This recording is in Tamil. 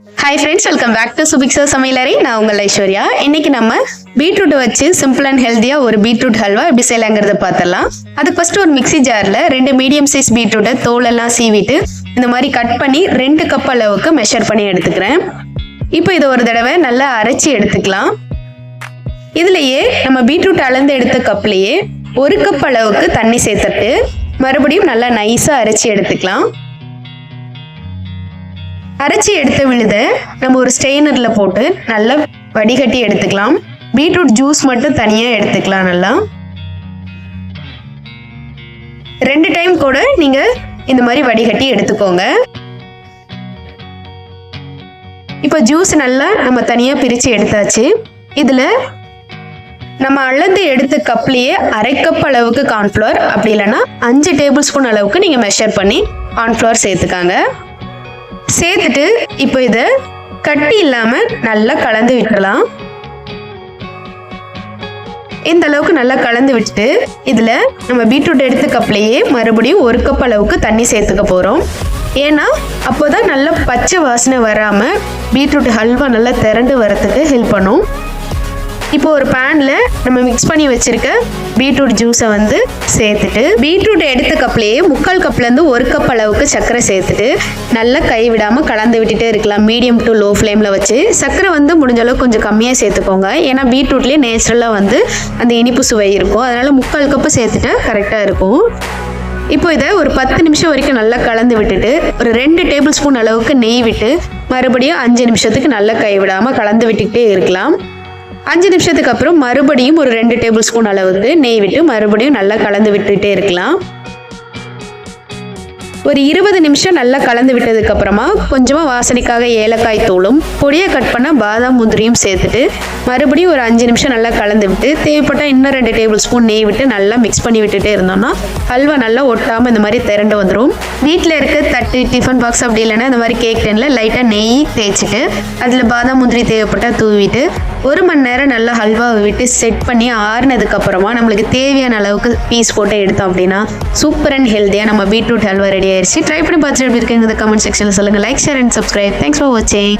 Hi friends, welcome back to Subiksa Samilari. நான் உங்கள் ஐஸ்வர்யா. இன்னைக்கு நம்ம பீட்ரூட் வச்சு சிம்பிள் அண்ட் ஹெல்தியா ஒரு பீட்ரூட் ஹல்வா எப்படி செய்யலாங்கிறத பார்த்தலாம். அதுக்கு ஃபர்ஸ்ட் ஒரு மிக்ஸி ஜார்ல 2 மீடியம் சைஸ் பீட்ரூட்டை தோலெல்லாம் சீவிட்டு இந்த மாதிரி கட் பண்ணி 2 கப் அளவுக்கு மெஷர் பண்ணி எடுத்துக்கிறேன். இப்போ இதை ஒரு தடவை நல்லா அரைச்சி எடுத்துக்கலாம். இதுலயே நம்ம பீட்ரூட் அளந்து எடுத்த கப்லயே 1 கப் அளவுக்கு தண்ணி சேர்த்துட்டு மறுபடியும் நல்லா நைஸா அரைச்சி எடுத்துக்கலாம். அரைச்சி எடுத்த விழுதை நம்ம ஒரு ஸ்ட்ரெயினர்ல போட்டு நல்லா வடிகட்டி எடுத்துக்கலாம். பீட்ரூட் ஜூஸ் மட்டும் தனியா எடுத்துக்கலாம். நல்லா 2 டைம் கூட நீங்க இந்த மாதிரி வடிகட்டி எடுத்துக்கோங்க. இப்போ ஜூஸ் நல்லா நம்ம தனியா பிரிச்சு எடுத்தாச்சு. இதுல நம்ம அளந்து எடுத்த கப்லயே 1/2 கப் அளவுக்கு கார்ன்ஃப்ளவர், அப்படி இல்லைன்னா 5 டேபிள் ஸ்பூன் அளவுக்கு நீங்க மெஷர் பண்ணி கார்ன்ஃப்ளவர் சேர்த்துக்காங்க. சேர்த்துட்டு இப்போ இதை கட்டி இல்லாம நல்லா கலந்து விட்டுலாம். இந்த அளவுக்கு நல்லா கலந்து விட்டுட்டு இதுல நம்ம பீட்ரூட் எடுத்த கப்லயே மறுபடியும் 1 கப் அளவுக்கு தண்ணி சேர்த்துக்க போறோம். ஏன்னா அப்போதான் நல்லா பச்சை வாசனை வராம பீட்ரூட் ஹல்வா நல்லா திரண்டு வரதுக்கு ஹெல்ப் பண்ணும். இப்போ ஒரு பேன்ல நம்ம மிக்ஸ் பண்ணி வச்சிருக்க பீட்ரூட் ஜூஸை வந்து சேர்த்துட்டு பீட்ரூட் எடுத்த கப்லயே 3/4 கப்ல இருந்து 1 கப் அளவுக்கு சர்க்கரை சேர்த்துட்டு நல்லா கை விடாம கலந்து விட்டுட்டே இருக்கலாம். மீடியம் டு லோ ஃப்ளேம்ல வச்சு சர்க்கரை வந்து முடிஞ்ச அளவுக்கு கொஞ்சம் கம்மியா சேர்த்துக்கோங்க. ஏன்னா பீட்ரூட்லயே நேச்சுரலா வந்து அந்த இனிப்பு சுவை இருக்கும். அதனால 3/4 கப் சேர்த்துட்டா கரெக்டா இருக்கும். இப்போ இதை ஒரு 10 நிமிஷம் வரைக்கும் நல்லா கலந்து விட்டுட்டு ஒரு 2 டேபிள் ஸ்பூன் அளவுக்கு நெய் விட்டு மறுபடியும் 5 நிமிஷத்துக்கு நல்லா கை விடாம கலந்து விட்டுக்கிட்டே இருக்கலாம். 5 நிமிஷத்துக்கு அப்புறம் மறுபடியும் ஒரு 2 டேபிள் ஸ்பூன் அளவுக்கு நெய் விட்டு மறுபடியும் நல்லா கலந்து விட்டுட்டே இருக்கலாம். ஒரு 20 நிமிஷம் நல்லா கலந்து விட்டதுக்கு அப்புறமா கொஞ்சமா வாசனைக்காக ஏலக்காய் தூளும் பொடியை கட் பண்ண பாதாம் முந்திரியும் சேர்த்துட்டு மறுபடியும் ஒரு 5 நிமிஷம் நல்லா கலந்து விட்டு தேவைப்பட்டா இன்னும் 2 டேபிள் ஸ்பூன் நெய் விட்டு நல்லா மிக்ஸ் பண்ணி விட்டுட்டே இருந்தோம்னா ஹல்வா நல்லா ஒட்டாம இந்த மாதிரி திரண்டு வந்துடும். வீட்டில் இருக்க தட்டு, டிஃபன் பாக்ஸ், அப்படி இல்லைன்னா இந்த மாதிரி கேக் டென்ல லைட்டா நெய் தேய்ச்சிட்டு அதுல பாதாம் முந்திரி தேவைப்பட்டா தூவிட்டு 1 மணி நேரம் நல்லா ஹல்வாவை விட்டு செட் பண்ணி ஆறுனதுக்கு அப்புறமா நம்மளுக்கு தேவையான அளவுக்கு பீஸ் போட்டு எடுத்தோம் அப்படின்னா சூப்பர் அண்ட் ஹெல்தியா நம்ம பீட்ரூட் ஹல்வா ரெடி ஆயிடுச்சு. ட்ரை பண்ணி பார்த்துட்டு எப்படி இருக்குங்க கமெண்ட் செக்ஷன்ல சொல்லுங்க. Like, share and subscribe. Thanks for வாட்சிங்.